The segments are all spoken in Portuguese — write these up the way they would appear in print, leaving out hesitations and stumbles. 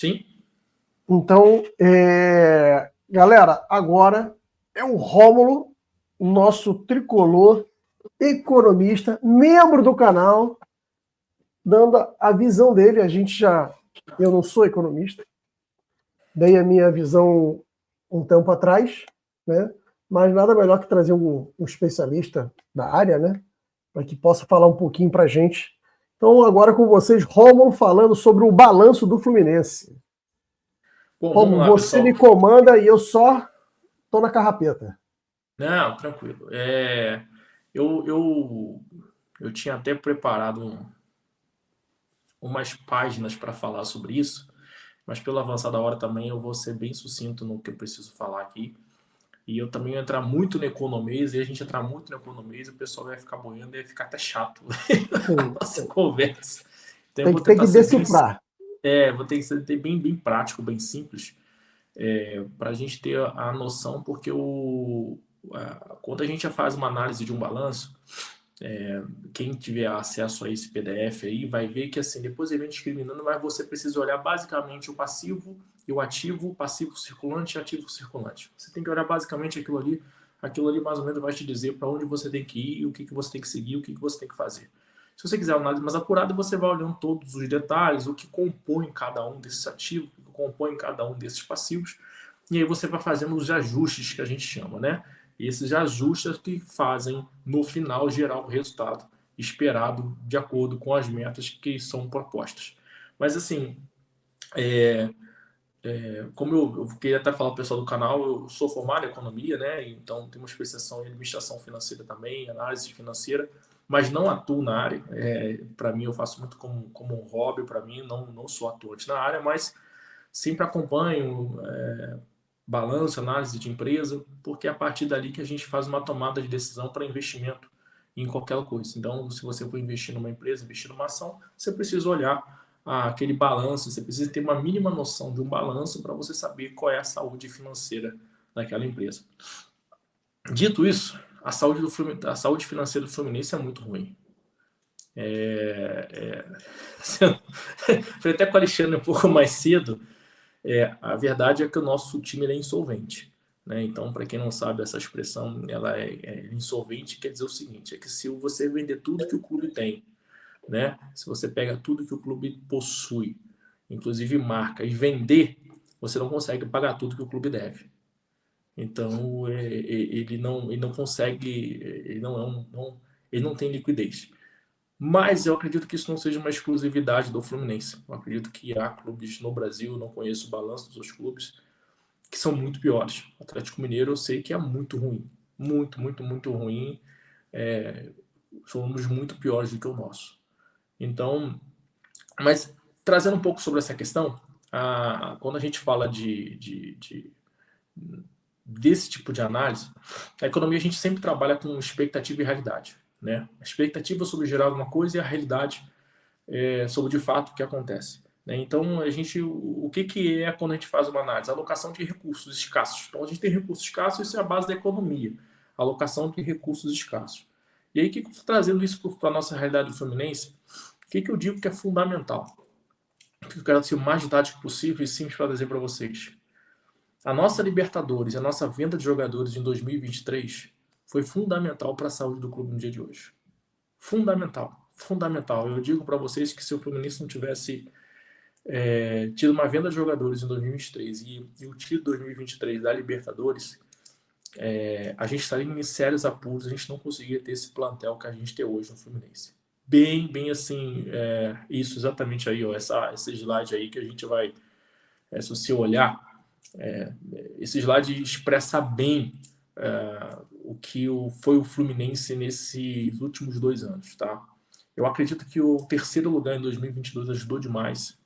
Sim. Então, galera, agora é o Rômulo, nosso tricolor, economista, membro do canal, dando a visão dele. Eu não sou economista, dei a minha visão um tempo atrás, né? Mas nada melhor que trazer um especialista da área, né? Para que possa falar um pouquinho para a gente. Então, agora com vocês, Rômulo falando sobre o balanço do Fluminense. Bom, vamos Rômulo, lá, você pessoal. me comanda e eu só tô na carrapeta. Não, tranquilo. Eu tinha até preparado umas páginas para falar sobre isso, mas pela avançada hora também eu vou ser bem sucinto no que eu preciso falar aqui. E eu também vou entrar muito no economês, e a gente entrar muito no economês, o pessoal vai ficar boiando e vai ficar até chato a Sim, nossa conversa. Então eu tem vou que, tem tentar que ser bem, decifrar. vou ter que ser bem prático, bem simples, para a gente ter a noção, porque quando a gente faz uma análise de um balanço, quem tiver acesso a esse PDF aí vai ver que assim, depois ele vem discriminando, mas você precisa olhar basicamente o passivo e o ativo, passivo circulante e ativo circulante. Você tem que olhar basicamente aquilo ali mais ou menos vai te dizer para onde você tem que ir, o que você tem que seguir, o que você tem que fazer. Se você quiser uma análise mais apurada, você vai olhando todos os detalhes, o que compõe cada um desses ativos, o que compõe cada um desses passivos, e aí você vai fazendo os ajustes que a gente chama, né? E esses ajustes que fazem, no final, gerar o resultado esperado de acordo com as metas que são propostas. Mas, assim, como eu queria até falar para o pessoal do canal, eu sou formado em economia, né? Então, tenho uma especialização em administração financeira também, análise financeira, mas não atuo na área. Para mim, eu faço muito como um hobby, para mim, não sou atuante na área, mas sempre acompanho balanço, análise de empresa, porque é a partir dali que a gente faz uma tomada de decisão para investimento em qualquer coisa. Então, se você for investir numa empresa, investir numa ação, você precisa olhar aquele balanço, você precisa ter uma mínima noção de um balanço para você saber qual é a saúde financeira daquela empresa. Dito isso, a saúde financeira do Fluminense é muito ruim. Falei até com o Alexandre um pouco mais cedo, a verdade é que o nosso time é insolvente. Né? Então, para quem não sabe, essa expressão ela é insolvente, quer dizer o seguinte, é que se você vender tudo que o clube tem, né? Se você pega tudo que o clube possui, inclusive marca, e vender, você não consegue pagar tudo que o clube deve. Então, ele não consegue, ele não tem liquidez. Mas eu acredito que isso não seja uma exclusividade do Fluminense. Eu acredito que há clubes no Brasil, não conheço o balanço dos outros clubes, que são muito piores. O Atlético Mineiro eu sei que é muito ruim. Muito ruim. Somos muito piores do que o nosso. Então, mas trazendo um pouco sobre essa questão, quando a gente fala desse tipo de análise, a economia a gente sempre trabalha com expectativa e realidade. Né? A expectativa sobre gerar alguma coisa e a realidade sobre de fato o que acontece. Né? Então, o que é quando a gente faz uma análise? A alocação de recursos escassos. Então, a gente tem recursos escassos, isso é a base da economia. A alocação de recursos escassos. E aí, trazendo isso para a nossa realidade do Fluminense, o que eu digo que é fundamental? Eu quero ser o mais didático possível e simples para dizer para vocês. A nossa Libertadores, a nossa venda de jogadores em 2023 foi fundamental para a saúde do clube no dia de hoje. Fundamental. Eu digo para vocês que se o Fluminense não tivesse tido uma venda de jogadores em 2023 e o título 2023 da Libertadores, a gente estaria em sérios apuros, a gente não conseguiria ter esse plantel que a gente tem hoje no Fluminense. Bem assim, isso exatamente aí, ó, esse slide aí que a gente vai, se você olhar, esse slide expressa bem o que foi o Fluminense nesses últimos 2 anos, tá? Eu acredito que o terceiro lugar em 2022 ajudou demais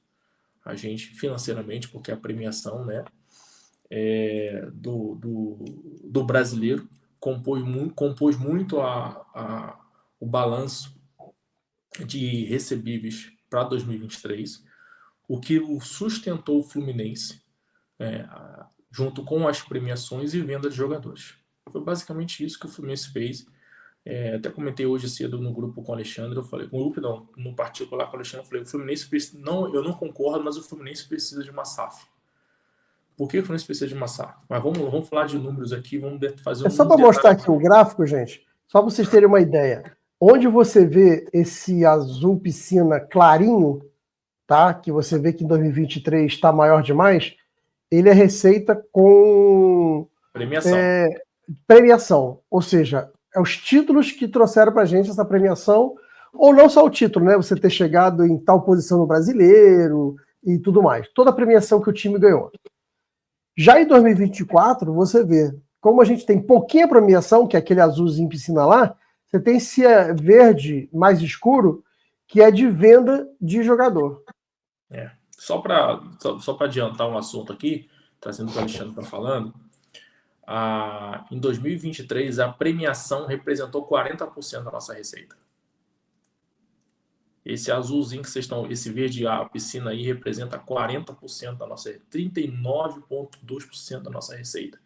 a gente financeiramente, porque a premiação, né, do brasileiro compôs muito o balanço de recebíveis para 2023, o que sustentou o Fluminense junto com as premiações e venda de jogadores. Foi basicamente isso que o Fluminense fez Até comentei hoje cedo no grupo com o Alexandre, eu falei, com o grupo não, no particular com o Alexandre, eu falei, o Fluminense precisa, não, eu não concordo, mas o Fluminense precisa de uma SAF. Por que o Fluminense precisa de uma SAF? Mas vamos falar de números aqui, vamos fazer É só uns para mostrar detalhes. aqui o gráfico, gente, só para vocês terem uma ideia. Onde você vê esse azul piscina clarinho, tá? Que você vê que em 2023 está maior demais, ele é receita com premiação, ou seja, é os títulos que trouxeram para a gente essa premiação, ou não só o título, né? Você ter chegado em tal posição no Brasileiro e tudo mais. Toda a premiação que o time ganhou. Já em 2024, você vê, como a gente tem pouquinha premiação, que é aquele azulzinho piscina lá, você tem esse verde mais escuro, que é de venda de jogador. Só para adiantar um assunto aqui, trazendo o que o Alexandre está falando, em 2023 a premiação representou 40% da nossa receita. Esse azulzinho que vocês estão, esse verde, a piscina aí, representa 40% da nossa receita, 39,2% da nossa receita.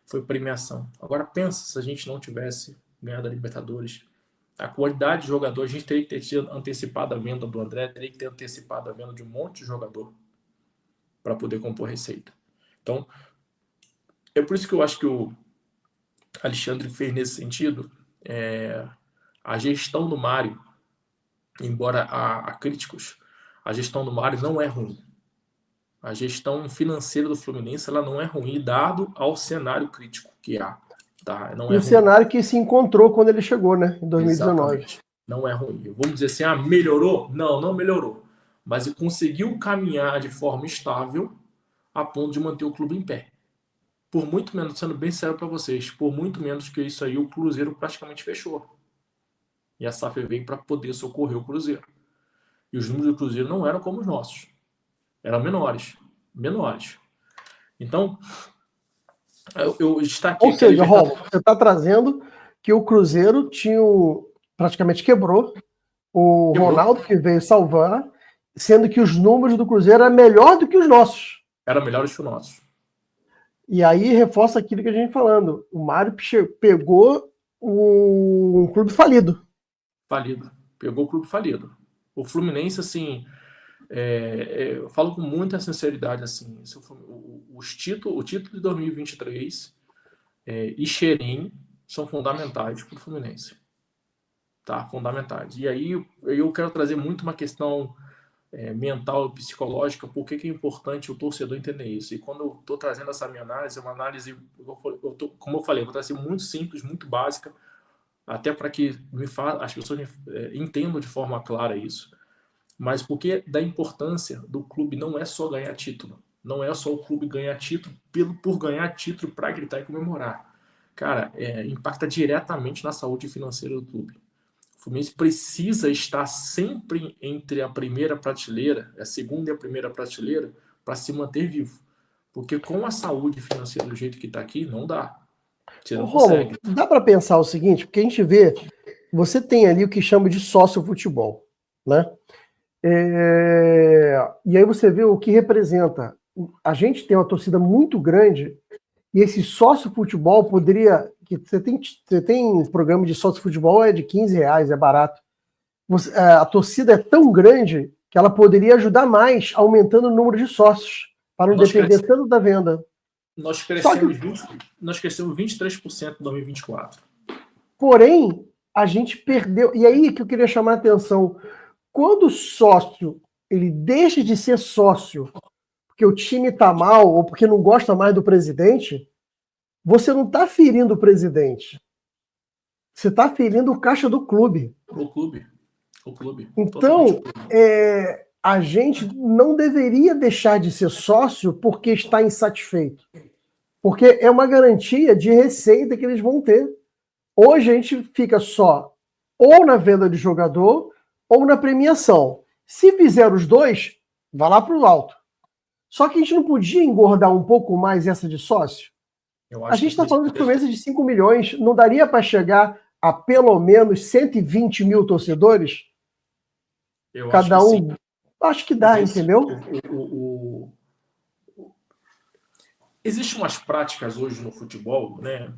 Foi premiação. Agora pensa se a gente não tivesse ganhado a Libertadores. A quantidade de jogadores, a gente teria que ter antecipado a venda do André, teria que ter antecipado a venda de um monte de jogador para poder compor receita. Então, é por isso que eu acho que o Alexandre fez nesse sentido. A gestão do Mário, embora há críticos, a gestão do Mário não é ruim. A gestão financeira do Fluminense ela não é ruim, dado ao cenário crítico que há. Tá? Não e é o ruim. cenário que se encontrou quando ele chegou, né, em 2019. Exatamente. Não é ruim. Vamos dizer assim, melhorou? Não melhorou. Mas ele conseguiu caminhar de forma estável a ponto de manter o clube em pé. Por muito menos, sendo bem sério para vocês, por muito menos que isso aí, o Cruzeiro praticamente fechou. E a SAF veio para poder socorrer o Cruzeiro. E os números do Cruzeiro não eram como os nossos. Eram menores. Então, eu destaquei... Ou seja, Romulo, você está trazendo que o Cruzeiro praticamente quebrou o Ronaldo, que veio salvar, sendo que os números do Cruzeiro eram melhor do que os nossos. Eram melhores que os nossos. E aí reforça aquilo que a gente falando. O Mário pegou um clube falido. Pegou o clube falido. O Fluminense, assim, eu falo com muita sinceridade, assim, o título de 2023 e Xerém são fundamentais para o Fluminense. Tá? Fundamentais. E aí eu quero trazer muito uma questão mental e psicológica, por que é importante o torcedor entender isso. E quando eu estou trazendo essa minha análise, é uma análise, como eu falei, eu vou trazer muito simples, muito básica, até para que as pessoas entendam de forma clara isso. Mas porque da importância do clube não é só ganhar título. Não é só o clube ganhar título por ganhar título para gritar e comemorar. Cara, impacta diretamente na saúde financeira do clube. O Fluminense precisa estar sempre entre a primeira prateleira, a segunda e a primeira prateleira, para se manter vivo. Porque com a saúde financeira do jeito que está aqui, não dá. Você não consegue. Dá para pensar o seguinte, porque a gente vê, você tem ali o que chama de sócio futebol, né? E aí você vê o que representa. A gente tem uma torcida muito grande e esse sócio futebol poderia... Você tem um programa de sócio futebol de R$15, é barato. A torcida é tão grande que ela poderia ajudar mais aumentando o número de sócios, para não depender tanto da venda. Nós crescemos 23% em 2024. Porém, a gente perdeu... E aí que eu queria chamar a atenção. Quando o sócio ele deixa de ser sócio porque o time está mal ou porque não gosta mais do presidente, você não está ferindo o presidente. Você está ferindo o caixa do clube. O clube. Então, a gente não deveria deixar de ser sócio porque está insatisfeito. Porque é uma garantia de receita que eles vão ter. Hoje a gente fica só ou na venda de jogador ou na premiação. Se fizer os dois, vai lá para o alto. Só que a gente não podia engordar um pouco mais essa de sócio? A gente está falando de Fluminense de 5 milhões, não daria para chegar a pelo menos 120 mil torcedores? Cada um. Acho que dá, entendeu? Existem umas práticas hoje no futebol, né?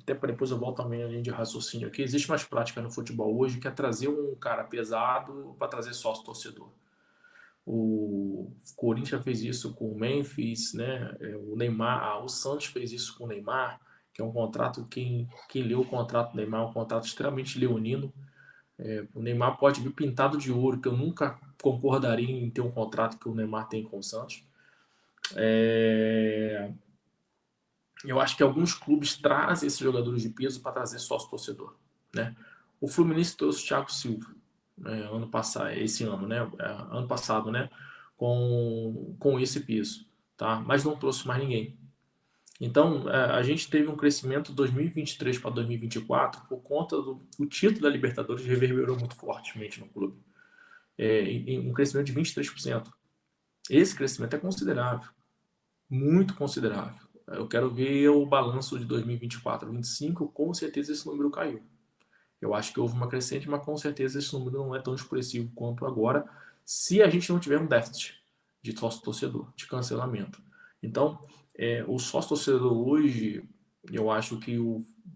até para depois eu volto também a linha de raciocínio aqui, existe mais prática no futebol hoje que é trazer um cara pesado para trazer sócio torcedor. O Corinthians fez isso com o Memphis, né? O Neymar, o Santos fez isso com o Neymar, que é um contrato, quem leu o contrato do Neymar é um contrato extremamente leonino. O Neymar pode vir pintado de ouro, que eu nunca concordaria em ter um contrato que o Neymar tem com o Santos. Eu acho que alguns clubes trazem esses jogadores de peso para trazer sócio-torcedor, né? O Fluminense trouxe o Thiago Silva, né, ano passado, esse ano, né? Ano passado, né? Com esse peso, tá? Mas não trouxe mais ninguém. Então, a gente teve um crescimento de 2023 para 2024 por conta do título da Libertadores reverberou muito fortemente no clube. Um crescimento de 23%. Esse crescimento é considerável, muito considerável. Eu quero ver o balanço de 2024, 2025, com certeza esse número caiu. Eu acho que houve uma crescente, mas com certeza esse número não é tão expressivo quanto agora, se a gente não tiver um déficit de sócio-torcedor, de cancelamento. Então, o sócio-torcedor hoje, eu acho que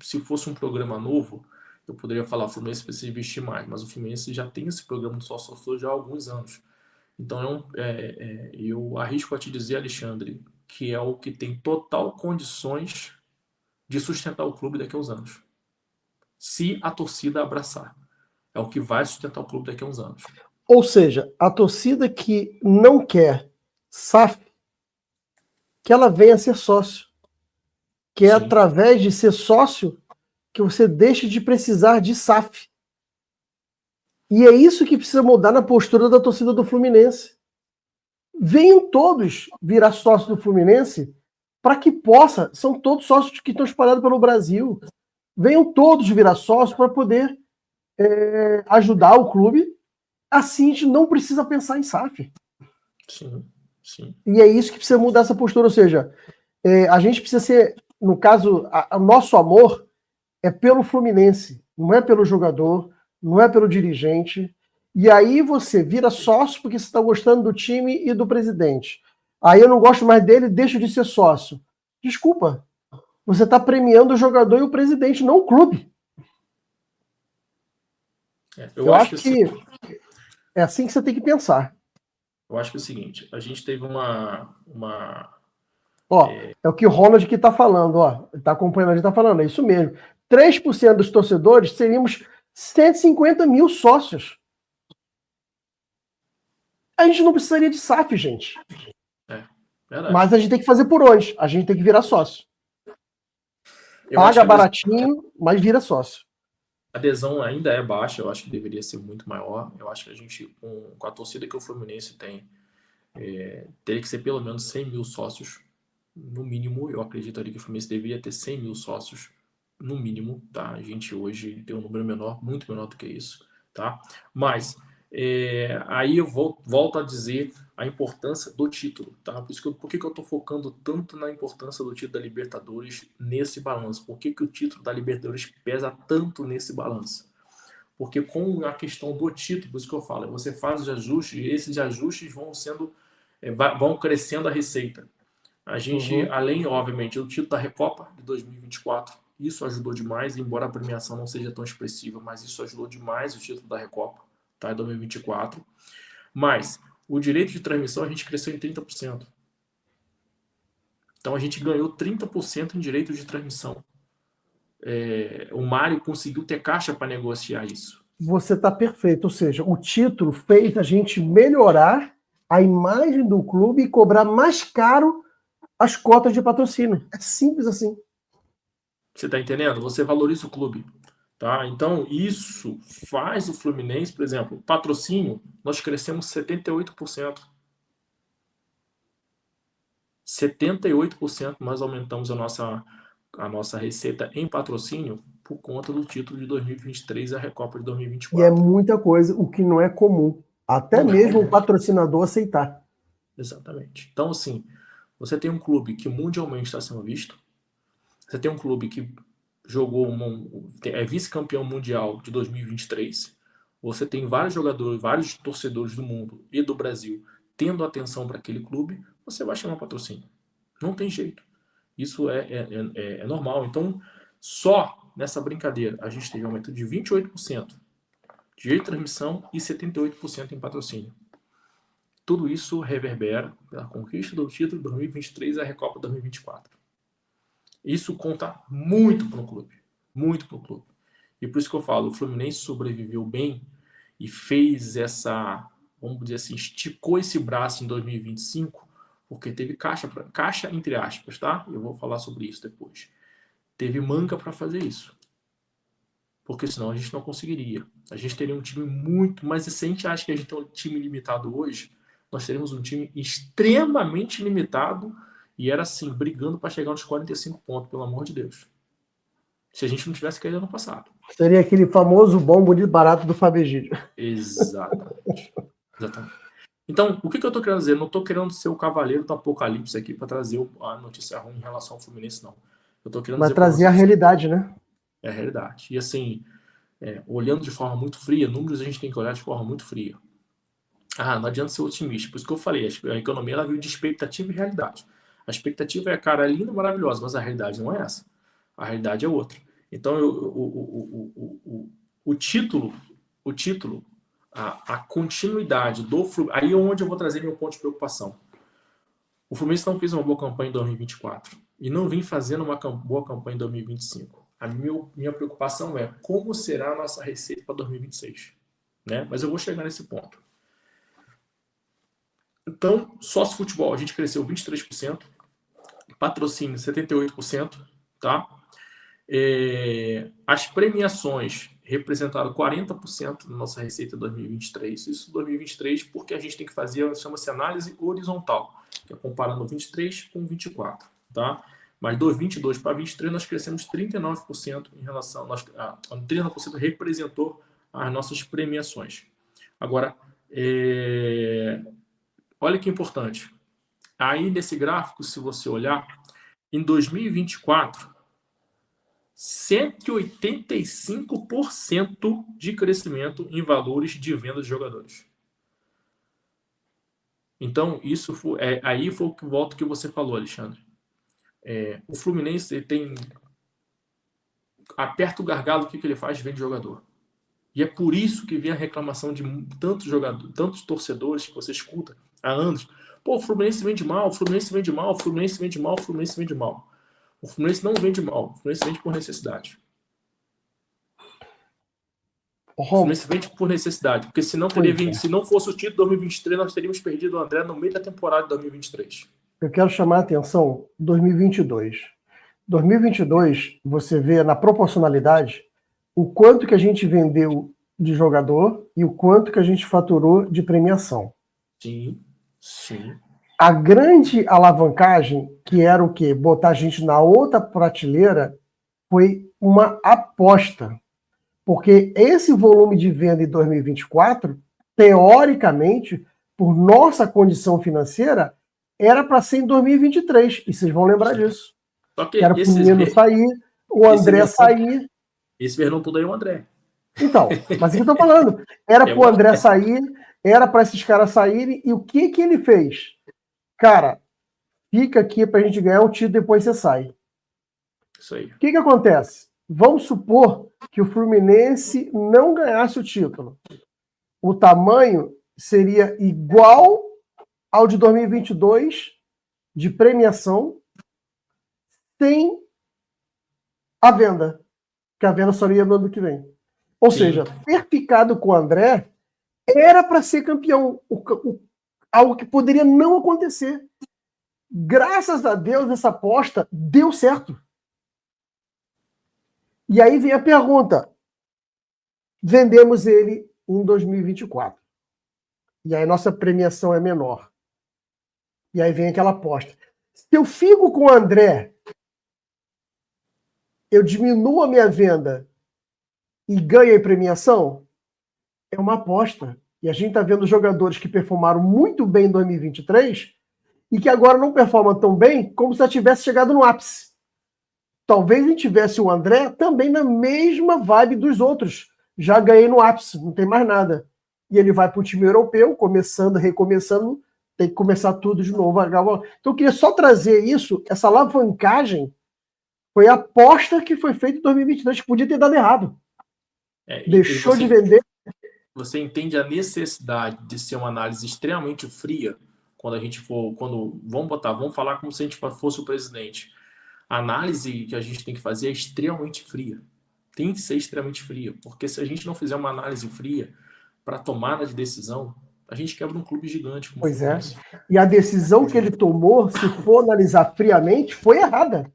se fosse um programa novo, eu poderia falar, o Fluminense precisa investir mais, mas o Fluminense já tem esse programa de sócio-torcedor já há alguns anos. Então, eu arrisco a te dizer, Alexandre, que é o que tem total condições de sustentar o clube daqui a uns anos. Se a torcida abraçar. É o que vai sustentar o clube daqui a uns anos. Ou seja, a torcida que não quer SAF, que ela venha ser sócio. Que é através de ser sócio que você deixa de precisar de SAF. E é isso que precisa mudar na postura da torcida do Fluminense. Venham todos virar sócios do Fluminense para que possa, são todos sócios que estão espalhados pelo Brasil, venham todos virar sócios para poder ajudar o clube, assim a gente não precisa pensar em SAF. Sim, sim. E é isso que precisa mudar essa postura, ou seja, a gente precisa ser, no caso, o nosso amor é pelo Fluminense, não é pelo jogador, não é pelo dirigente. E aí você vira sócio porque você está gostando do time e do presidente. Aí eu não gosto mais dele, deixo de ser sócio. Desculpa, você está premiando o jogador e o presidente, não o clube. Eu acho que é assim que você tem que pensar. Eu acho que é o seguinte, a gente teve uma é o que o Ronald que está falando, está acompanhando, a gente está falando, é isso mesmo. 3% dos torcedores seríamos 150 mil sócios. A gente não precisaria de SAF, gente. Verdade. Mas a gente tem que fazer por onde? A gente tem que virar sócio. Paga baratinho, mas vira sócio. A adesão ainda é baixa, eu acho que deveria ser muito maior. Eu acho que a gente, com a torcida que o Fluminense tem, teria que ser pelo menos 100 mil sócios, no mínimo. Eu acreditaria que o Fluminense deveria ter 100 mil sócios, no mínimo, tá? A gente hoje tem um número menor, muito menor do que isso, tá? Mas aí eu volto a dizer a importância do título, tá? Por que eu tô focando tanto na importância do título da Libertadores nesse balanço? Por que o título da Libertadores pesa tanto nesse balanço? Porque com a questão do título, por isso que eu falo, você faz os ajustes e esses ajustes vão crescendo a receita. A gente, além, obviamente, do título da Recopa de 2024, isso ajudou demais, embora a premiação não seja tão expressiva, mas isso ajudou demais o título da Recopa, tá, em 2024. Mas o direito de transmissão a gente cresceu em 30%. Então a gente ganhou 30% em direito de transmissão. O Mário conseguiu ter caixa para negociar isso. Você está perfeito, ou seja, o título fez a gente melhorar a imagem do clube e cobrar mais caro as cotas de patrocínio. É simples assim. Você está entendendo? Você valoriza o clube. Tá? Então, isso faz o Fluminense, por exemplo, patrocínio, nós crescemos 78%. 78% nós aumentamos a nossa receita em patrocínio por conta do título de 2023 e a Recopa de 2024. E é muita coisa, o que não é comum. Até não mesmo o patrocinador aceitar. Exatamente. Então, assim, você tem um clube que mundialmente está sendo visto, você tem um clube que é vice-campeão mundial de 2023, você tem vários jogadores, vários torcedores do mundo e do Brasil tendo atenção para aquele clube, você vai chamar patrocínio. Não tem jeito. Isso é normal. Então, Só nessa brincadeira a gente teve um aumento de 28% de direito de transmissão e 78% em patrocínio. Tudo isso reverbera pela conquista do título de 2023 e a Recopa 2024. Isso conta muito para o clube. Muito para o clube. E por isso que eu falo, o Fluminense sobreviveu bem e fez essa, vamos dizer assim, esticou esse braço em 2025, porque teve caixa entre aspas, tá? Eu vou falar sobre isso depois. Teve manca para fazer isso. Porque senão a gente não conseguiria. A gente teria um time muito... Mas se a gente acha que a gente tem um time limitado hoje, nós teremos um time extremamente limitado e era assim, brigando para chegar nos 45 pontos, pelo amor de Deus. Se a gente não tivesse caído ano passado. Seria aquele famoso bom, bonito, barato do Fabegídio. Exatamente. Exatamente. Então, o que eu tô querendo dizer? Eu não tô querendo ser o cavaleiro do apocalipse aqui para trazer a notícia ruim em relação ao Fluminense, não. Eu tô querendo Mas dizer trazer a realidade, né? É a realidade. E assim, olhando de forma muito fria, números a gente tem que olhar de forma muito fria. Não adianta ser otimista. Por isso que eu falei, a economia ela veio de expectativa e realidade. A expectativa é a cara linda, maravilhosa, mas a realidade não é essa. A realidade é outra. Então, o título, a continuidade do Fluminense, aí é onde eu vou trazer meu ponto de preocupação. O Fluminense não fez uma boa campanha em 2024 e não vem fazendo uma boa campanha em 2025. A minha preocupação é como será a nossa receita para 2026. Né? Mas eu vou chegar nesse ponto. Então, sócio futebol, a gente cresceu 23%, patrocínio 78%, tá? As premiações representaram 40% da nossa receita em 2023. Isso em 2023 porque a gente tem que fazer, chama-se análise horizontal, que é comparando 23 com 24, tá? Mas do 22 para 23 nós crescemos 39% em relação... 39% representou as nossas premiações. Agora, olha que importante. Aí nesse gráfico, se você olhar, em 2024, 185% de crescimento em valores de venda de jogadores. Então, isso foi, aí foi o voto que você falou, Alexandre. O Fluminense ele tem... Aperta o gargalo, o que ele faz? Vende jogador. E é por isso que vem a reclamação de tantos jogadores, tantos torcedores que você escuta há anos. Pô, o Fluminense vende mal, o Fluminense vende mal, o Fluminense vende mal, o Fluminense vende mal. O Fluminense não vende mal, o Fluminense vende por necessidade. O Fluminense vende por necessidade, porque se não fosse o título de 2023, nós teríamos perdido o André no meio da temporada de 2023. Eu quero chamar a atenção 2022. 2022, você vê na proporcionalidade o quanto que a gente vendeu de jogador e o quanto que a gente faturou de premiação. Sim, sim. A grande alavancagem, que era o quê? Botar a gente na outra prateleira, foi uma aposta. Porque esse volume de venda em 2024, teoricamente, por nossa condição financeira, era para ser em 2023. E vocês vão lembrar disso. Só que era pro Nino sair, o André sair. Esse verão tudo aí é o André. Então, mas o que eu tô falando? Era pro André sair, era para esses caras saírem, e o que ele fez? Cara, fica aqui pra gente ganhar um título, depois você sai. Isso aí. O que acontece? Vamos supor que o Fluminense não ganhasse o título. O tamanho seria igual ao de 2022 de premiação sem a venda. Que a venda só ia no ano que vem. Ou seja, ter ficado com o André era para ser campeão. Algo que poderia não acontecer. Graças a Deus, essa aposta deu certo. E aí vem a pergunta. Vendemos ele em 2024. E aí nossa premiação é menor. E aí vem aquela aposta. Se eu fico com o André, eu diminuo a minha venda e ganho a premiação? É uma aposta. E a gente está vendo jogadores que performaram muito bem em 2023 e que agora não performam tão bem como se já tivesse chegado no ápice. Talvez a gente tivesse o André também na mesma vibe dos outros. Já ganhei no ápice, não tem mais nada. E ele vai para o time europeu, recomeçando, tem que começar tudo de novo. Então eu queria só trazer isso, essa alavancagem, Foi a aposta que foi feita em 2022, que podia ter dado errado. Deixou de vender. Você entende a necessidade de ser uma análise extremamente fria quando a gente for, vamos falar como se a gente fosse o presidente. A análise que a gente tem que fazer é extremamente fria. Tem que ser extremamente fria, porque se a gente não fizer uma análise fria para tomada de decisão, a gente quebra um clube gigante. Pois é. E a decisão que ele tomou, se for analisar friamente, foi errada.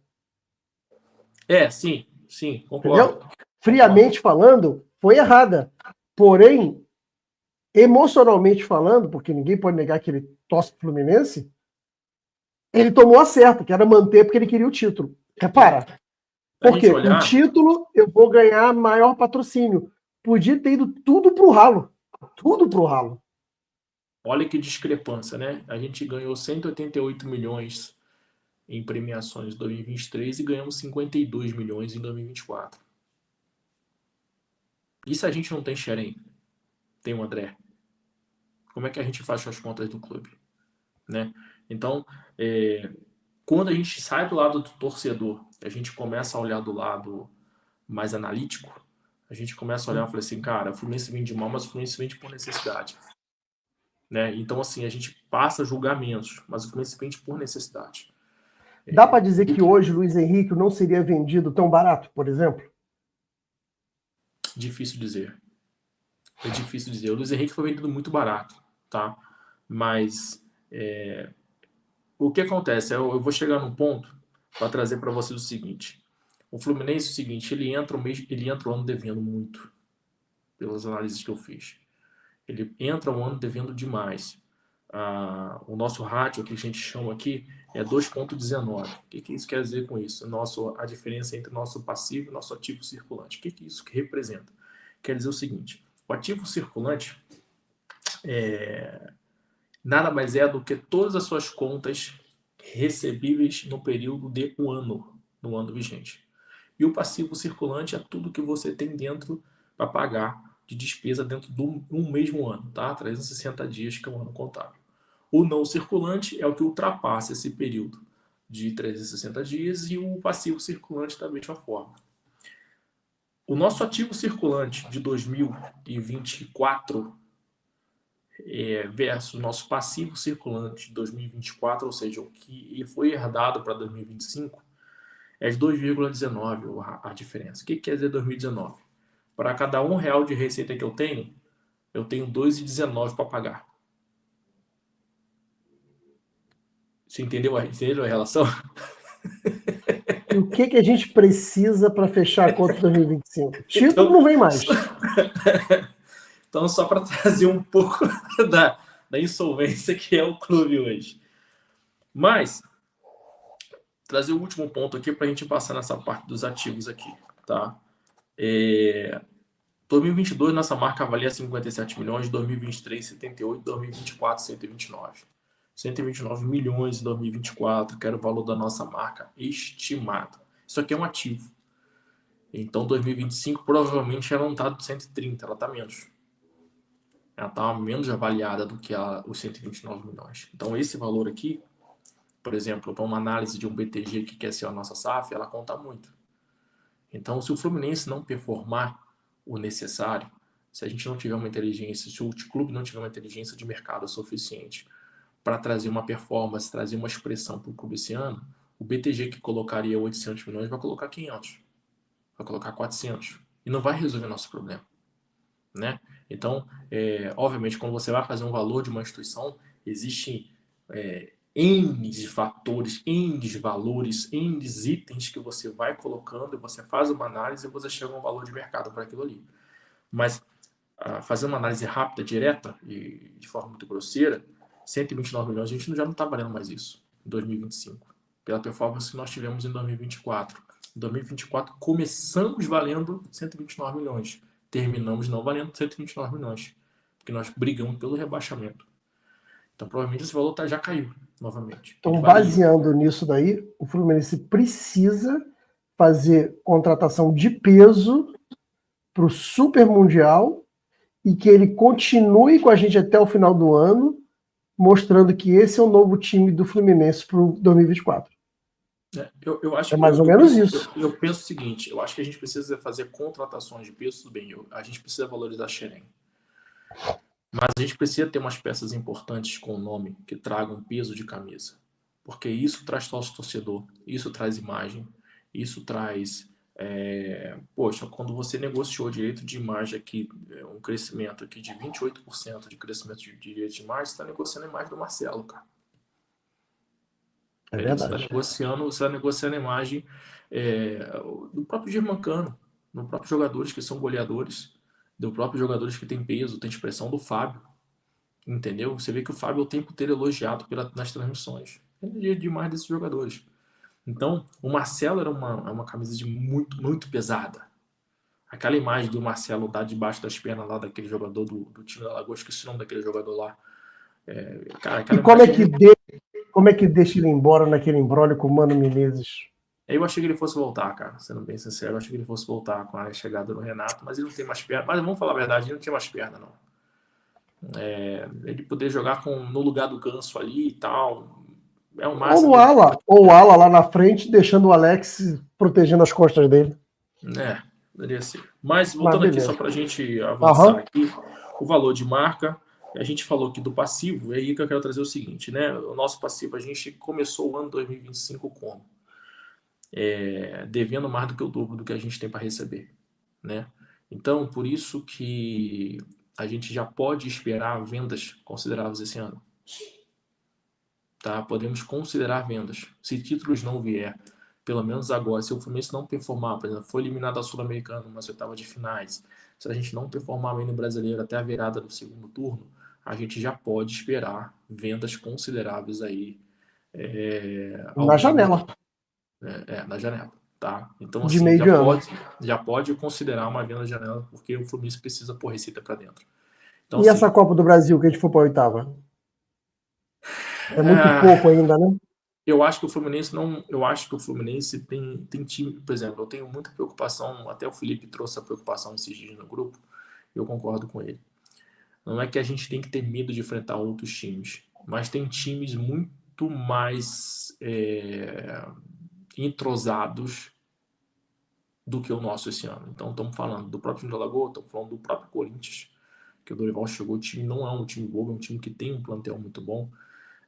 Sim, concordo. Entendeu? Friamente falando, foi errada. Porém, emocionalmente falando, porque ninguém pode negar que ele torce pro Fluminense, ele tomou a certa, que era manter porque ele queria o título. Repara. Porque com o título eu vou ganhar maior patrocínio. Podia ter ido tudo pro ralo. Tudo pro ralo. Olha que discrepância, né? A gente ganhou 188 milhões em premiações em 2023 e ganhamos 52 milhões em 2024. E se a gente não tem Xerém? Tem o André? Como é que a gente faz as contas do clube? Né? Então, quando a gente sai do lado do torcedor, a gente começa a olhar do lado mais analítico, a gente começa a olhar e falar assim, cara, o Fluminense vende mal, mas o Fluminense vende por necessidade. Né? Então, assim, a gente passa a julgar menos, mas o Fluminense vende por necessidade. Dá para dizer que hoje o Luiz Henrique não seria vendido tão barato, por exemplo? Difícil dizer. É difícil dizer. O Luiz Henrique foi vendido muito barato, tá? Mas o que acontece? Eu vou chegar num ponto para trazer para vocês o seguinte. O Fluminense é o seguinte, ele entra o ano devendo muito, pelas análises que eu fiz. Ele entra o ano devendo demais. O nosso ratio, que a gente chama aqui, é 2,19. O que isso quer dizer com isso? A diferença entre o nosso passivo e o nosso ativo circulante. O que isso representa? Quer dizer o seguinte, o ativo circulante nada mais é do que todas as suas contas recebíveis no período de um ano, no ano vigente. E o passivo circulante é tudo que você tem dentro para pagar de despesa dentro de um mesmo ano, tá? 360 dias, que é um ano contábil. O não circulante é o que ultrapassa esse período de 360 dias e o passivo circulante da mesma forma. O nosso ativo circulante de 2024 versus nosso passivo circulante de 2024, ou seja, o que foi herdado para 2025, é de 2,19 a diferença. O que quer dizer 2019? Para cada R$1 de receita que eu tenho 2,19 para pagar. Você entendeu a relação? E o que a gente precisa para fechar a conta de 2025? Título não vem mais. Então, só para trazer um pouco da insolvência que é o clube hoje. Mas, trazer o último ponto aqui para a gente passar nessa parte dos ativos aqui, tá? 2022, nossa marca valia 57 milhões, 2023, 78, 2024, 129. 129 milhões em 2024, que era o valor da nossa marca estimado. Isso aqui é um ativo. Então, 2025, provavelmente, ela não está de 130, ela está menos. Ela está menos avaliada do que os 129 milhões. Então, esse valor aqui, por exemplo, para uma análise de um BTG que quer ser a nossa SAF, ela conta muito. Então, se o Fluminense não performar o necessário, se a gente não tiver uma inteligência, se o clube não tiver uma inteligência de mercado suficiente para trazer uma performance, trazer uma expressão para o clube esse ano, o BTG que colocaria 800 milhões vai colocar 500, vai colocar 400 e não vai resolver nosso problema, né? Então, obviamente, quando você vai fazer um valor de uma instituição, existem N de fatores, N de valores, N de itens que você vai colocando, você faz uma análise e você chega a um valor de mercado para aquilo ali. Mas fazer uma análise rápida, direta e de forma muito grosseira, 129 milhões, a gente já não está valendo mais isso em 2025, pela performance que nós tivemos em 2024. Em 2024, começamos valendo 129 milhões, terminamos não valendo 129 milhões, porque nós brigamos pelo rebaixamento. Então, provavelmente, esse valor já caiu novamente. Então, baseando nisso daí, o Fluminense precisa fazer contratação de peso para o Super Mundial e que ele continue com a gente até o final do ano, mostrando que esse é o novo time do Fluminense para o 2024. Eu acho É que mais ou menos isso. eu penso o seguinte, eu acho que a gente precisa fazer contratações de peso, tudo bem, a gente precisa valorizar Xerém, mas a gente precisa ter umas peças importantes com o nome que tragam peso de camisa, porque isso traz sócio torcedor, isso traz imagem, isso traz poxa, quando você negociou direito de imagem aqui, um crescimento aqui de 28% de crescimento de direito de imagem, você está negociando a imagem do Marcelo, cara. É Beleza? verdade. Você tá negociando a imagem do próprio Germancano, do próprios jogadores que são goleadores, do próprios jogadores que têm peso, tem expressão do Fábio, entendeu? Você vê que o Fábio é o tempo inteiro elogiado nas transmissões. Ele é demais desses jogadores. Então, o Marcelo era uma camisa de muito pesada. Aquela imagem do Marcelo dar debaixo das pernas lá daquele jogador do time da Lagoa, esqueci o nome daquele jogador lá. Cara, E aquela imagem. como é que deixa ele embora naquele imbróglio com o Mano Menezes? Eu achei que ele fosse voltar, cara. Sendo bem sincero, eu achei que ele fosse voltar com a chegada do Renato, mas ele não tem mais perna. Mas vamos falar a verdade, ele não tinha mais perna, não. Ele poder jogar no lugar do Ganso ali e tal. É o Ou máximo no que ele ala, ou o ala lá na frente, deixando o Alex protegendo as costas dele. poderia ser. Mas Mas voltando aqui, só beleza. para a gente avançar Aham. aqui, o valor de marca, a gente falou aqui do passivo, é aí que eu quero trazer o seguinte, né? O nosso passivo, a gente começou o ano 2025 como? Devendo mais do que o dobro do que a gente tem para receber, né? Então, por isso que a gente já pode esperar vendas consideráveis esse ano. Tá? Podemos considerar vendas. Se títulos não vier, pelo menos agora, se o Fluminense não performar, por exemplo, foi eliminado da Sul-Americana umas oitavas de finais, se a gente não performar bem no Brasileiro até a virada do segundo turno, a gente já pode esperar vendas consideráveis aí ao Na longo janela do na janela, tá? Então, de assim, meio de ano. já pode considerar uma venda na janela, porque o Fluminense precisa pôr receita para dentro. Então, E essa assim, Copa do Brasil que a gente for para a oitava? É muito ah, pouco ainda, né? eu acho que o Fluminense não. Eu acho que o Fluminense tem time. Por exemplo, eu tenho muita preocupação. Até o Felipe trouxe a preocupação esses dias no grupo. Eu concordo com ele. Não é que a gente tem que ter medo de enfrentar outros times, mas tem times muito mais entrosados do que o nosso esse ano. Então, estamos falando do próprio time da Lagoa, estamos falando do próprio Corinthians, que o Dorival chegou. O time não é um time bobo, é um time que tem um plantel muito bom.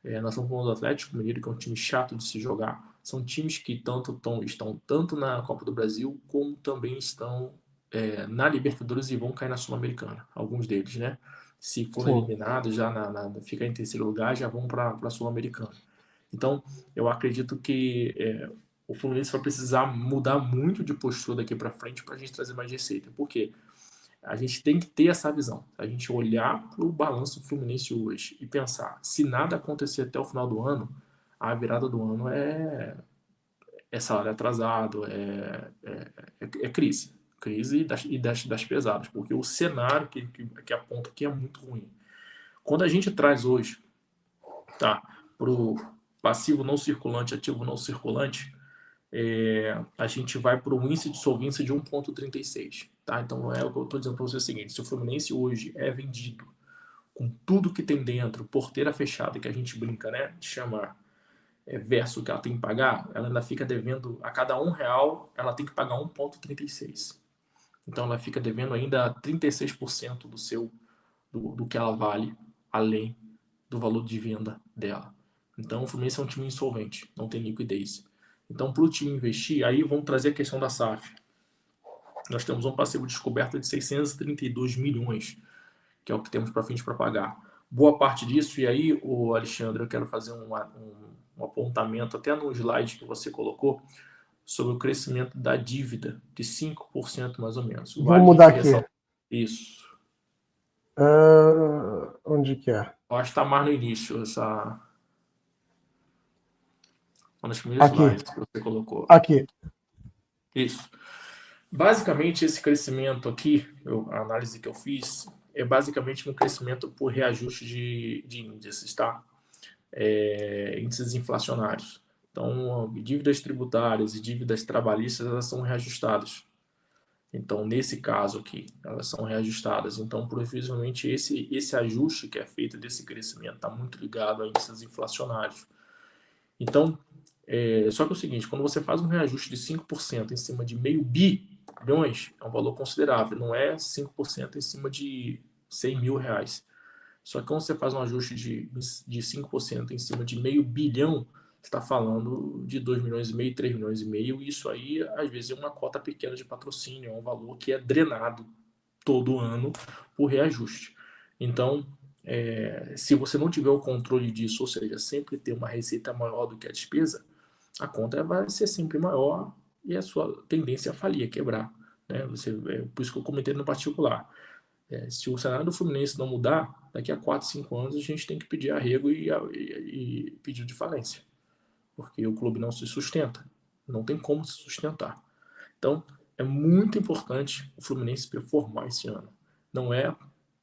Nós estamos falando do Atlético Mineiro, que é um time chato de se jogar. São times que estão tanto na Copa do Brasil, como também estão na Libertadores e vão cair na Sul-Americana. Alguns deles, né? Se forem Sim. eliminados, já ficar em terceiro lugar, já vão para a Sul-Americana. Então, eu acredito que o Fluminense vai precisar mudar muito de postura daqui para frente para a gente trazer mais receita. Por quê? A gente tem que ter essa visão. A gente olhar para o balanço do Fluminense hoje e pensar, se nada acontecer até o final do ano, a virada do ano é salário atrasado, é crise. Crise das pesadas, porque o cenário que aponta aqui é muito ruim. Quando a gente traz hoje, tá, para o passivo não circulante, ativo não circulante, a gente vai para o índice de solvência de 1,36. Tá? Então é o que eu estou dizendo para você o seguinte: se o Fluminense hoje é vendido com tudo que tem dentro, porteira fechada, que a gente brinca, né, de chamar verso que ela tem que pagar, ela ainda fica devendo a cada R$ 1, ela tem que pagar 1,36. Então ela fica devendo ainda 36% do que ela vale, além do valor de venda dela. Então o Fluminense é um time insolvente, não tem liquidez. Então, para o time investir, aí vamos trazer a questão da SAF. Nós temos um passivo descoberto de 632 milhões, que é o que temos para frente para pagar. Boa parte disso, e aí, o Alexandre, eu quero fazer um apontamento, até no slide que você colocou, sobre o crescimento da dívida, de 5% mais ou menos. Vou Vale a mudar gente aqui. ressaltar isso. Onde que é? Eu acho que está mais no início, uma das primeiras Aqui. slides que você colocou. Aqui. Isso. Basicamente, esse crescimento aqui, a análise que eu fiz, é basicamente um crescimento por reajuste de índices, tá? Índices inflacionários. Então, dívidas tributárias e dívidas trabalhistas, elas são reajustadas. Então, nesse caso aqui, elas são reajustadas. Então, provavelmente, esse ajuste que é feito desse crescimento está muito ligado a índices inflacionários. Então, Só que é o seguinte, quando você faz um reajuste de 5% em cima de meio bilhões, é um valor considerável, não é 5% em cima de 100 mil reais. Só que quando você faz um ajuste de 5% em cima de meio bilhão, você está falando de 2 milhões e meio, 3 milhões e meio, e isso aí, às vezes, é uma cota pequena de patrocínio, é um valor que é drenado todo ano por reajuste. Então, se você não tiver o controle disso, ou seja, sempre ter uma receita maior do que a despesa, a conta vai ser sempre maior e a sua tendência é a falir, a quebrar. Né? Por isso que eu comentei no particular. Se o cenário do Fluminense não mudar, daqui a 4, 5 anos a gente tem que pedir arrego e pedido de falência, porque o clube não se sustenta, não tem como se sustentar. Então, é muito importante o Fluminense performar esse ano. Não é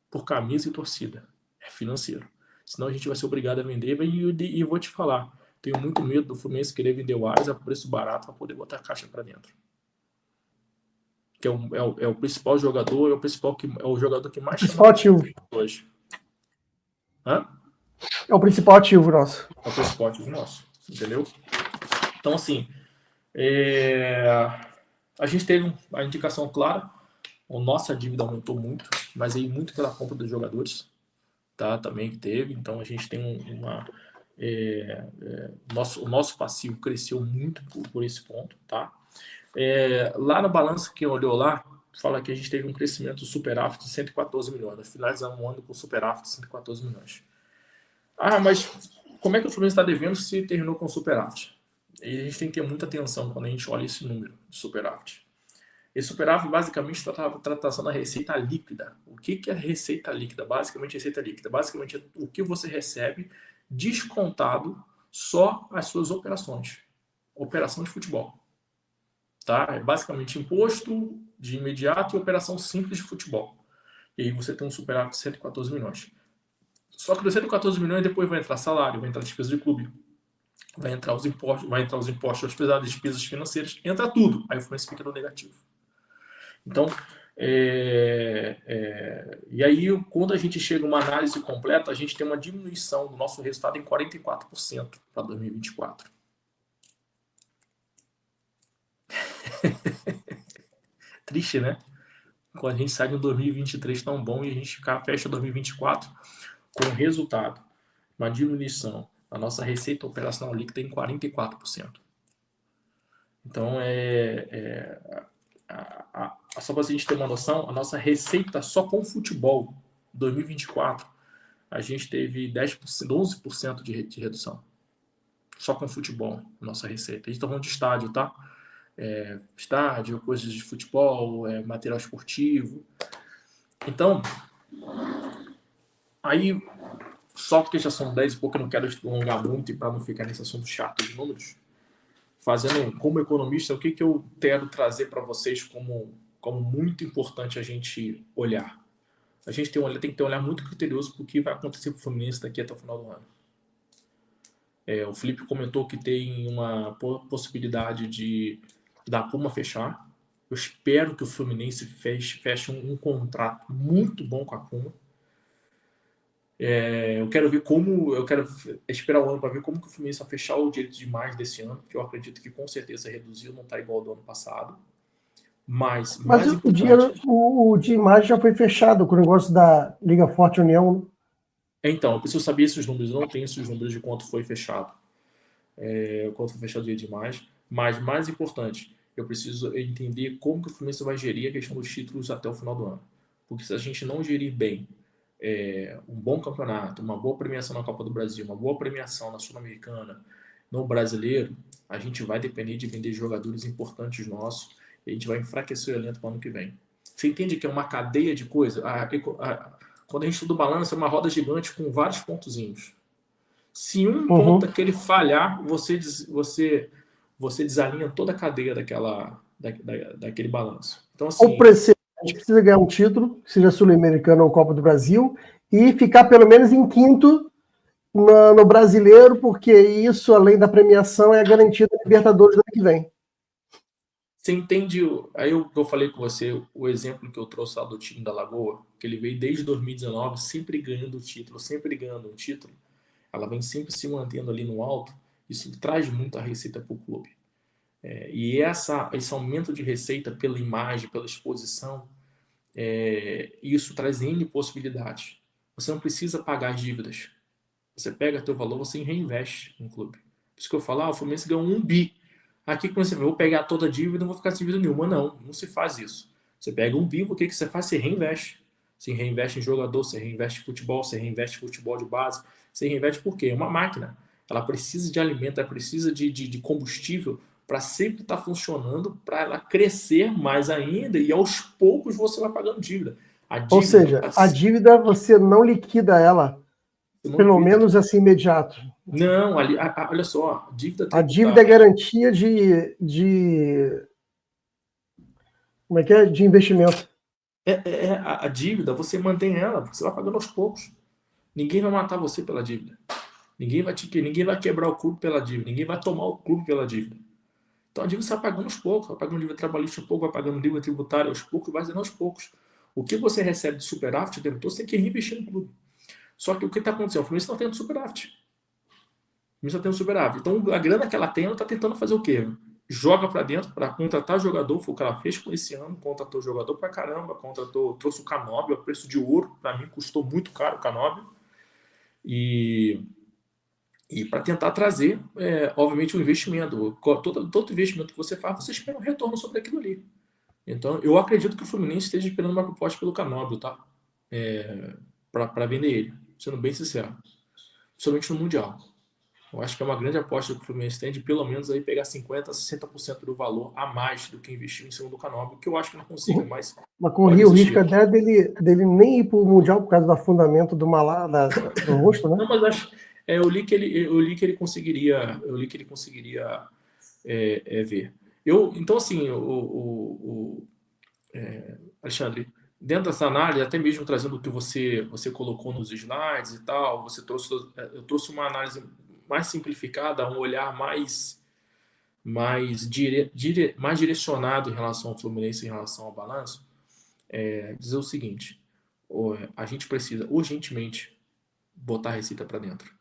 por camisa e torcida, é financeiro. Senão a gente vai ser obrigado a vender e vou te falar, tenho muito medo do Fluminense querer vender o Ares a preço barato para poder botar a caixa para dentro. Que é o principal jogador, é o jogador que mais chama ativo hoje. Hã? É o principal ativo nosso. É o principal ativo nosso, entendeu? Então, assim, a gente teve a indicação clara, a nossa dívida aumentou muito, mas aí muito pela compra dos jogadores, tá? Também que teve, então a gente tem o nosso passivo cresceu muito por esse ponto, tá? Lá no balanço que olhou lá, fala que a gente teve um crescimento do superávit de 114 milhões. Nós finalizamos um ano com superávit de 114 milhões. Mas como é que o Fluminense está devendo se terminou com superávit? E a gente tem que ter muita atenção quando a gente olha esse número de superávit. Esse superávit basicamente está tratando a receita líquida. O que é receita líquida? Basicamente, receita líquida. Basicamente, é o que você recebe descontado só as suas operações. Operação de futebol. Tá? É basicamente imposto de imediato e operação simples de futebol. E aí você tem um superávit de 114 milhões. Só que dos 114 milhões depois vai entrar salário, vai entrar despesa de clube, vai entrar os impostos hospedados, despesas financeiras, entra tudo. Aí o Fluminense fica no negativo. Então, e aí quando a gente chega a uma análise completa, a gente tem uma diminuição do nosso resultado em 44% para 2024. Triste, né? Quando a gente sai de um 2023 tão bom e a gente fecha 2024 com resultado, uma diminuição da nossa receita operacional líquida em 44%. Então, só para a gente ter uma noção, a nossa receita só com futebol 2024, a gente teve 11% de redução. Só com futebol, nossa receita. A gente está falando de estádio, tá? Estádio, coisas de futebol, material esportivo. Então, aí, só porque já são 10 e pouco, eu não quero prolongar muito e para não ficar nesse assunto chato de números, fazendo como economista, o que eu quero trazer para vocês como muito importante a gente olhar. A gente tem que ter um olhar muito criterioso para o que vai acontecer com o Fluminense daqui até o final do ano. O Felipe comentou que tem uma possibilidade da Puma fechar. Eu espero que o Fluminense feche um contrato muito bom com a Puma. Eu quero esperar o ano para ver como que o Fluminense vai fechar o direito de imagem desse ano, que eu acredito que com certeza reduziu, não está igual ao do ano passado. Mas o de imagem já foi fechado com o negócio da Liga Forte União. Então, eu preciso saber esses números, eu não tenho esses números de quanto foi fechado. Quanto foi fechado o direito de imagem. Mas, mais importante, eu preciso entender como que o Fluminense vai gerir a questão dos títulos até o final do ano. Porque se a gente não gerir bem um bom campeonato, uma boa premiação na Copa do Brasil, uma boa premiação na Sul-Americana, no Brasileiro, a gente vai depender de vender jogadores importantes nossos e a gente vai enfraquecer o elenco para o ano que vem. Você entende que é uma cadeia de coisas? Quando a gente estuda o balanço, é uma roda gigante com vários pontozinhos. Se um ponto daquele falhar, você desalinha toda a cadeia daquele balanço. Então, assim, a gente precisa ganhar um título, seja Sul-Americano ou Copa do Brasil, e ficar pelo menos em quinto no Brasileiro, porque isso, além da premiação, é garantido na Libertadores do ano que vem. Você entende? Aí eu falei com você o exemplo que eu trouxe lá do time da Lagoa, que ele veio desde 2019 sempre ganhando o título, sempre ganhando um título. Ela vem sempre se mantendo ali no alto. Isso traz muita receita para o clube. E esse aumento de receita pela imagem, pela exposição, isso traz N possibilidades. Você não precisa pagar as dívidas. Você pega teu valor, você reinveste no clube. Por isso que eu falo, o Fluminense ganhou 1 bi. Aqui quando você vou pegar toda a dívida, não vou ficar sem dívida nenhuma. Não se faz isso. Você pega 1 bi, o que você faz? Você reinveste. Você reinveste em jogador, você reinveste em futebol, você reinveste em futebol de base. Você reinveste por quê? É uma máquina. Ela precisa de alimento, ela precisa de combustível para sempre estar funcionando, para ela crescer mais ainda e aos poucos você vai pagando dívida. Ou seja, a dívida você não liquida ela, pelo menos assim, imediato. Não, olha só, dívida tributária. A dívida é garantia como é que é? De investimento. A dívida, você mantém ela, porque você vai pagando aos poucos. Ninguém vai matar você pela dívida. Ninguém vai quebrar o clube pela dívida. Ninguém vai tomar o clube pela dívida. Então a dívida você vai pagando aos poucos. Vai pagando dívida trabalhista aos poucos, vai pagando dívida tributária aos poucos, vai sendo aos poucos. O que você recebe de superávit o tempo todo, você tem que reinvestir no clube. Só que o que está acontecendo? O Fluminense não está tendo superávit. O Fluminense está tendo superávit. Então a grana que ela tem, ela está tentando fazer o quê? Joga para dentro para contratar jogador, foi o que ela fez com esse ano, contratou jogador para caramba, trouxe o Canóbio a preço de ouro, para mim custou muito caro o Canóbio, e para tentar trazer, obviamente, um investimento. Todo investimento que você faz, você espera um retorno sobre aquilo ali. Então, eu acredito que o Fluminense esteja esperando uma proposta pelo Canóbio, tá? Para vender ele, sendo bem sincero, principalmente no Mundial. Eu acho que é uma grande aposta que o Fluminense tem de pelo menos aí pegar 50% a 60% do valor a mais do que investir em cima do Canóbio, que eu acho que não consiga, mas corria o risco até dele nem ir para o Mundial por causa do afundamento do rosto, né? Não, mas eu li que ele conseguiria, ver. Então, assim, Alexandre, dentro dessa análise, até mesmo trazendo o que você colocou nos slides e tal, eu trouxe uma análise mais simplificada, um olhar mais direcionado em relação ao Fluminense, em relação ao balanço, dizer o seguinte: a gente precisa urgentemente botar a receita para dentro.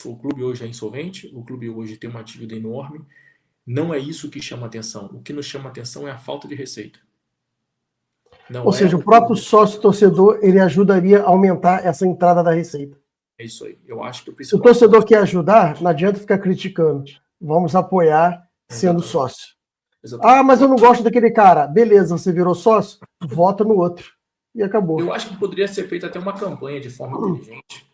O clube hoje é insolvente, o clube hoje tem uma dívida enorme. Não é isso que chama atenção. O que nos chama atenção é a falta de receita. Ou seja, o próprio sócio torcedor, ele ajudaria a aumentar essa entrada da receita. É isso aí. Eu acho que se o torcedor quer ajudar, não adianta ficar criticando. Vamos apoiar sendo sócio. Exatamente. Mas eu não gosto daquele cara. Beleza, você virou sócio? Vota no outro. E acabou. Eu acho que poderia ser feita até uma campanha de forma inteligente,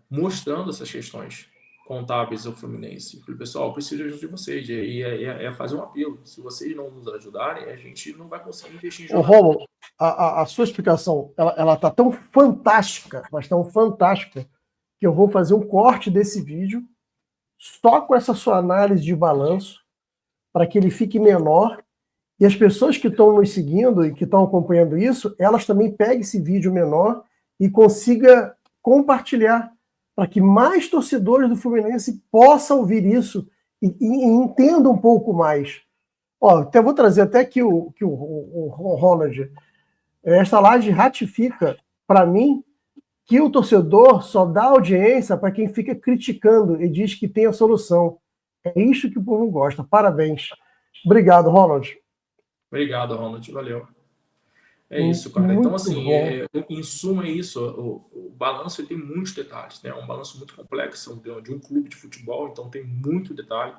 mostrando essas questões contábeis ao Fluminense. Falei, pessoal, preciso de ajuda de vocês. E fazer um apelo. Se vocês não nos ajudarem, a gente não vai conseguir investir em jogo. Rômulo, a sua explicação, ela tá tão fantástica, mas tão fantástica, que eu vou fazer um corte desse vídeo só com essa sua análise de balanço, para que ele fique menor, e as pessoas que estão nos seguindo e que estão acompanhando isso, elas também peguem esse vídeo menor e consigam compartilhar, para que mais torcedores do Fluminense possam ouvir isso e entendam um pouco mais. Até vou trazer até aqui o Ronald. Esta live ratifica, para mim, que o torcedor só dá audiência para quem fica criticando e diz que tem a solução. É isso que o povo gosta. Parabéns. Obrigado, Ronald. Obrigado, Ronald. Valeu. Isso, cara. Então, assim, em suma é isso. O balanço ele tem muitos detalhes, né? É um balanço muito complexo de um clube de futebol, então tem muito detalhe.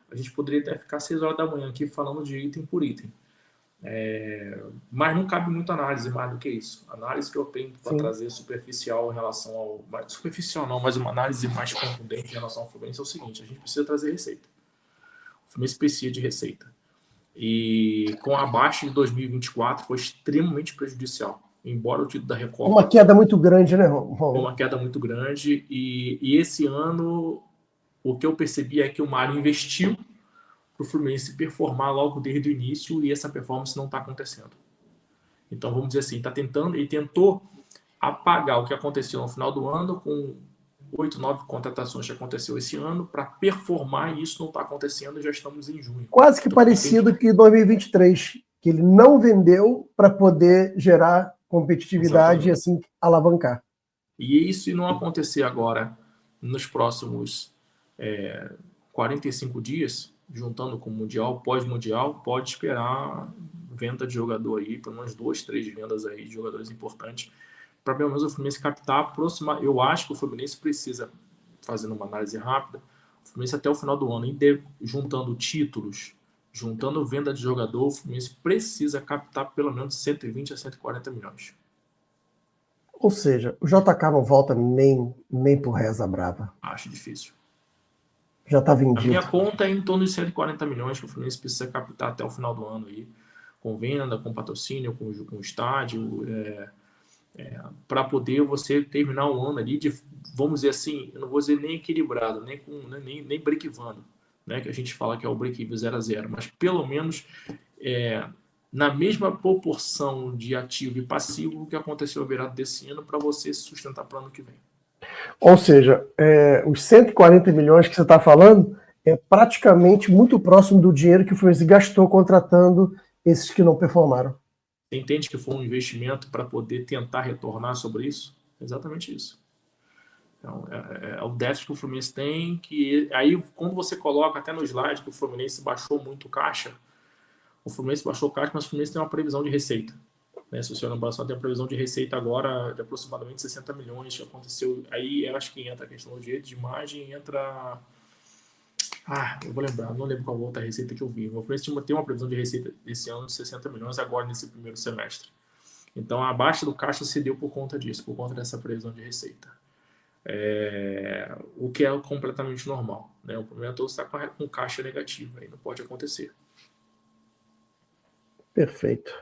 A gente poderia até ficar 6 horas da manhã aqui falando de item por item. Mas não cabe muita análise mais do que isso. A análise que eu tento para trazer superficial em relação ao... Superficial não, mas uma análise mais contundente em relação ao Fluminense é o seguinte: a gente precisa trazer receita. O Fluminense precisa de receita. E com a baixa de 2024 foi extremamente prejudicial. Embora o título da Recopa... Uma queda muito grande, né, Ron? Uma queda muito grande. E esse ano, o que eu percebi é que o Mário investiu para o Fluminense performar logo desde o início, e essa performance não está acontecendo. Então, vamos dizer assim, ele tentou apagar o que aconteceu no final do ano com 8, 9 contratações que aconteceu esse ano para performar, e isso não está acontecendo e já estamos em junho. Quase que então, parecido que 2023, que ele não vendeu para poder gerar competitividade. Exatamente. E assim alavancar. E isso não acontecer agora nos próximos 45 dias, juntando com o Mundial, pós-Mundial, pode esperar venda de jogador aí, pelo menos 2, 3 vendas aí de jogadores importantes, para pelo menos o Fluminense captar a próxima. Eu acho que o Fluminense precisa, fazendo uma análise rápida, o Fluminense até o final do ano, juntando títulos, juntando venda de jogador, o Fluminense precisa captar pelo menos 120 a 140 milhões. Ou seja, o JK não volta nem por reza brava. Acho difícil. Já está vendido. A minha conta é em torno de 140 milhões que o Fluminense precisa captar até o final do ano aí, com venda, com patrocínio, com estádio, para poder você terminar o ano ali de, vamos dizer assim, eu não vou dizer nem equilibrado, nem break-even, né, que a gente fala que é o break-even 0-0, mas pelo menos na mesma proporção de ativo e passivo que aconteceu no virado desse ano, para você se sustentar para o ano que vem. Ou seja, os 140 milhões que você está falando é praticamente muito próximo do dinheiro que o Fluminense gastou contratando esses que não performaram. Você entende que foi um investimento para poder tentar retornar sobre isso? Exatamente isso. Então, é o déficit que o Fluminense tem, que aí quando você coloca até no slide que o Fluminense baixou muito caixa, o Fluminense baixou caixa, mas o Fluminense tem uma previsão de receita. Né? Se o senhor não tem a previsão de receita agora de aproximadamente 60 milhões, que aconteceu. Aí eu acho que entra a questão do direito de imagem, entra. Eu vou lembrar, não lembro qual outra receita que eu vi. O Fluminense tem uma previsão de receita desse ano de 60 milhões agora nesse primeiro semestre. Então a baixa do caixa se deu por conta disso, por conta dessa previsão de receita. O que é completamente normal. Né? O problema é todo estar com caixa negativa, aí não pode acontecer. Perfeito.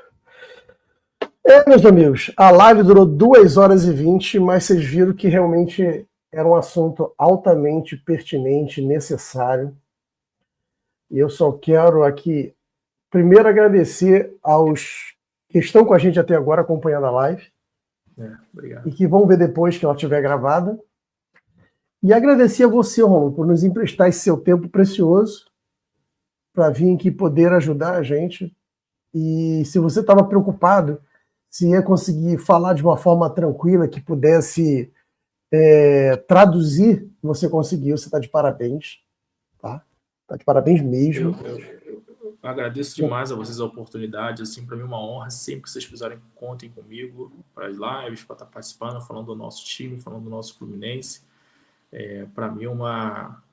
Meus amigos, a live durou 2h20, mas vocês viram que realmente era um assunto altamente pertinente, necessário. E eu só quero aqui, primeiro, agradecer aos que estão com a gente até agora, acompanhando a live. Obrigado. E que vão ver depois que ela estiver gravada. E agradecer a você, Romulo, por nos emprestar esse seu tempo precioso para vir aqui poder ajudar a gente. E se você estava preocupado se ia conseguir falar de uma forma tranquila, que pudesse traduzir, você conseguiu, você está de parabéns. Tá? Tá de parabéns mesmo. Eu agradeço demais a vocês a oportunidade, assim, para mim é uma honra, sempre que vocês precisarem, contem comigo para as lives, para estar participando, falando do nosso time, falando do nosso Fluminense. Para mim é uma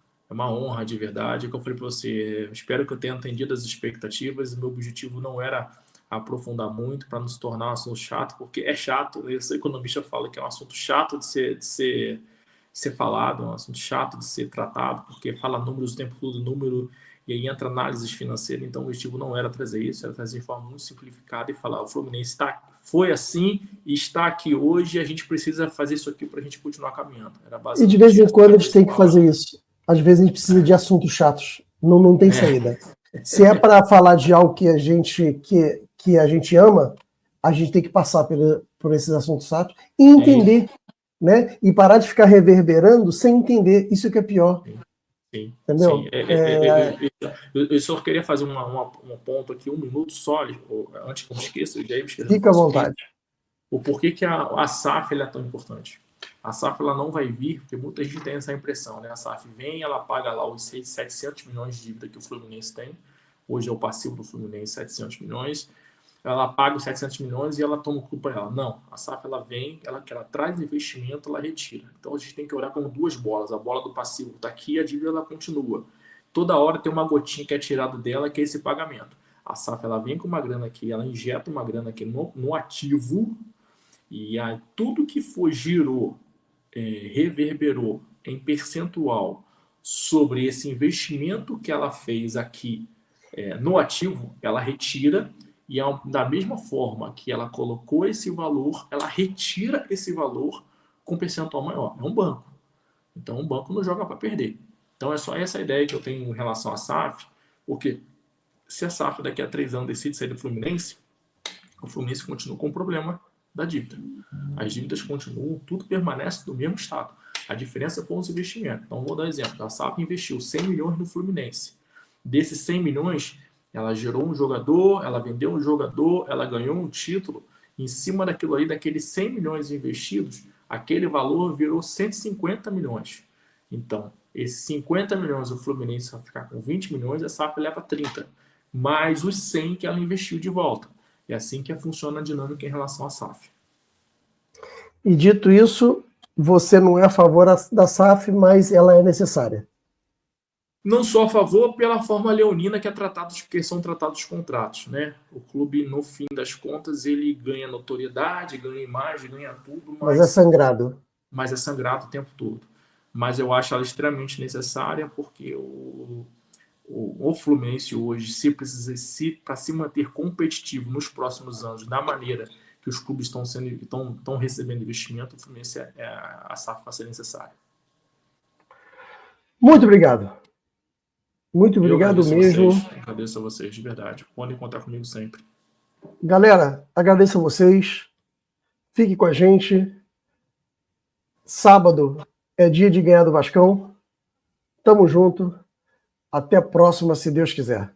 honra de verdade, como eu falei para você, espero que eu tenha atendido as expectativas, o meu objetivo não era aprofundar muito para não se tornar um assunto chato, porque é chato, esse economista fala que é um assunto chato de ser falado, é um assunto chato de ser tratado, porque fala números o tempo todo, número, e aí entra análises financeiras, então o objetivo não era trazer isso, era trazer de forma muito simplificada e falar, o Fluminense foi assim e está aqui hoje, e a gente precisa fazer isso aqui para a gente continuar caminhando. Era e de vez em quando a gente tem que fazer isso. Às vezes a gente precisa de assuntos chatos, não tem saída. Se é para falar de algo que a gente ama, a gente tem que passar por esses assuntos chatos e entender, né? E parar de ficar reverberando sem entender. Isso que é pior. Sim, entendeu? Sim. Eu só queria fazer um ponto aqui, 1 minuto só, antes que eu me esqueça. Fica à vontade. O porquê que a SAF é tão importante. A SAF ela não vai vir, porque muita gente tem essa impressão, né? A SAF vem, ela paga lá os 700 milhões de dívida que o Fluminense tem. Hoje é o passivo do Fluminense, 700 milhões. Ela paga os 700 milhões e ela toma culpa ela. Não, a SAF ela vem, ela traz investimento, ela retira. Então a gente tem que olhar como duas bolas. A bola do passivo está aqui e a dívida ela continua. Toda hora tem uma gotinha que é tirada dela, que é esse pagamento. A SAF ela vem com uma grana aqui, ela injeta uma grana aqui no ativo e aí, tudo que girou, reverberou em percentual sobre esse investimento que ela fez aqui no ativo, ela retira. E da mesma forma que ela colocou esse valor, ela retira esse valor com percentual maior. É um banco. Então, um banco não joga para perder. Então, é só essa ideia que eu tenho em relação à SAF, porque se a SAF daqui a 3 anos decide sair do Fluminense, o Fluminense continua com o problema da dívida. As dívidas continuam, tudo permanece do mesmo estado. A diferença é com os investimentos. Então, vou dar um exemplo. A SAF investiu 100 milhões no Fluminense. Desses 100 milhões... ela gerou um jogador, ela vendeu um jogador, ela ganhou um título. Em cima daquilo aí, daqueles 100 milhões investidos, aquele valor virou 150 milhões. Então, esses 50 milhões o Fluminense vai ficar com 20 milhões, a SAF leva 30, mais os 100 que ela investiu de volta. É assim que funciona a dinâmica em relação à SAF. E dito isso, você não é a favor da SAF, mas ela é necessária. Não sou a favor pela forma leonina que são tratados os contratos, né? O clube, no fim das contas, ele ganha notoriedade, ganha imagem, ganha tudo, Mas é sangrado. mas é sangrado o tempo todo. Mas eu acho ela extremamente necessária porque o Fluminense hoje, para se manter competitivo nos próximos anos, da maneira que os clubes estão recebendo investimento, o Fluminense a SAF vai ser necessária. Muito obrigado. Muito Eu obrigado mesmo. Agradeço a vocês, de verdade. Podem contar comigo sempre. Galera, agradeço a vocês. Fique com a gente. Sábado é dia de ganhar do Vascão. Tamo junto. Até a próxima, se Deus quiser.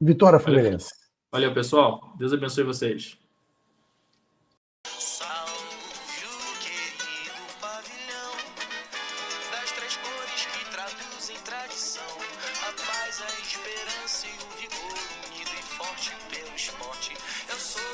Vitória Fluminense. Valeu, pessoal. Deus abençoe vocês. A esperança e o vigor unido e forte pelo esporte. Eu sou